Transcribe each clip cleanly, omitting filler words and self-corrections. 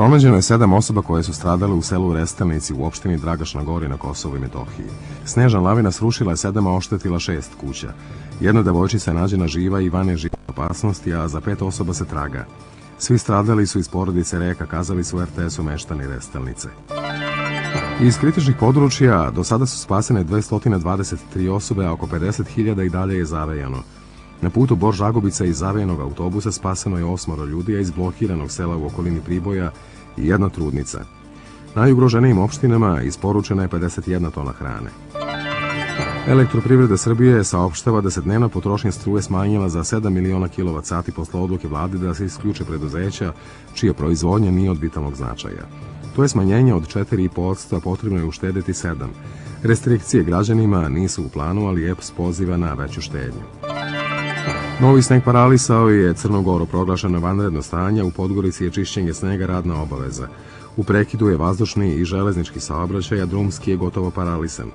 Pronađeno je 7 osoba koje su stradale u selu Restelnici u opštini Dragaš na Gori na Kosovu i Metohiji. Snežna lavina srušila je 7, a oštetila 6 kuća. Jedna devojčica je nađena živa i van je životne opasnosti, a za 5 osoba se traga. Svi stradali su iz porodice Reka, kazali su RTS-u meštani Restelnice. Iz kritičnih područja do sada su spasene 223 osobe, a oko 50.000 i dalje je zavejano. Na putu Bor-Žagubica iz zavejanog autobusa spaseno je 8 ljudi, a iz blokiranog sela u okolini Priboja i 1 trudnica. Najugroženijim opštinama isporučena je 51 tona hrane. Elektroprivreda Srbije saopštava da se dnevna potrošnja struje smanjila za 7 miliona kWh posle odluke vlade da se isključe preduzeća čija proizvodnja nije od vitalnog značaja. To je smanjenje od 4,5%, a potrebno je uštedeti 7. Restrikcije građanima nisu u planu, ali EPS poziva na veću štednju. Novi sneg paralisao je Crnu Goru, proglašeno vanredno stanje, u Podgorici je čišćenje snega radna obaveza. U prekidu je vazdušni i železnički saobraćaj, a drumski je gotovo paralisan.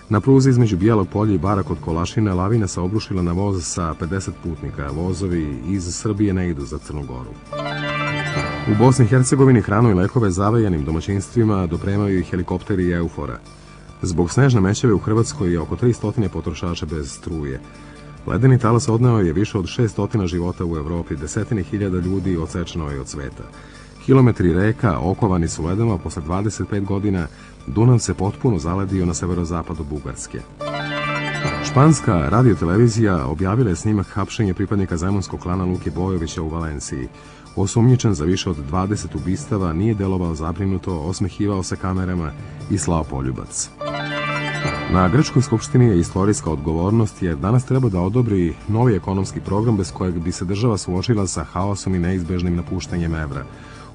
Na pruzi između Bijelog polja i Bara kod Kolašine lavina se obrušila na voz sa 50 putnika. Vozovi iz Srbije ne idu za Crnu Goru. U Bosni i Hercegovini hranu i lekove zavejanim domaćinstvima dopremaju i helikopteri i Eufora. Zbog snežne mećave u Hrvatskoj je oko 300 potrošača bez struje. Ledeni talas odneo je više od 600 života u Evropi, desetine hiljada ljudi odsečeno je od sveta. Kilometri reka okovani su ledom, a posle 25 godina Dunav se potpuno zaledio na severozapadu Bugarske. Španska radiotelevizija objavila je snimak hapšenja pripadnika zemunskog klana Luke Bojovića u Valenciji. Osumnjičen za više od 20 ubistava, nije delovao zabrinuto, osmehivao se kamerama i slao poljubac. Na Grčkoj skupštini je istorijska odgovornost jer danas treba da odobri novi ekonomski program bez kojeg bi se država suočila sa haosom i neizbežnim napuštanjem evra.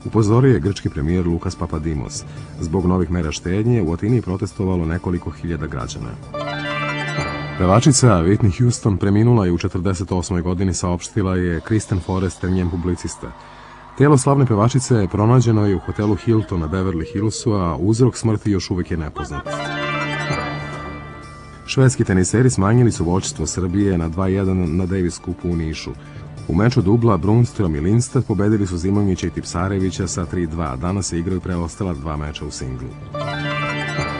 Upozorio je grčki premijer Lukas Papadimos. Zbog novih mera štednje u Atini je protestovalo nekoliko hiljada građana. Pevačica Whitney Houston preminula je u 48. godini, saopštila je Kristen Forrester, njen publicista. Telo slavne pevačice pronađeno je u hotelu Hilton na Beverly Hillsu, a uzrok smrti još uvek je nepoznat. Švedski teniseri smanjili su vođstvo Srbije na 2:1 na Davis Cupu u Nišu. U meču dubla Brunstrom i Lindstad pobedili su Zimonjića i Tipsarevića sa 3:2. Danas se igraju preostala 2 meča u singlu.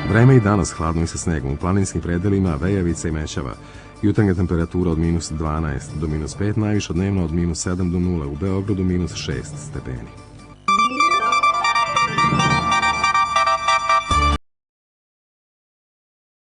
Vreme i danas hladno i sa snegom. U planinskim predelima vejavica i mećava. Jutarnja temperatura od -12 do -5, najviša dnevno od -7 do 0. U Beogradu -6 stepeni.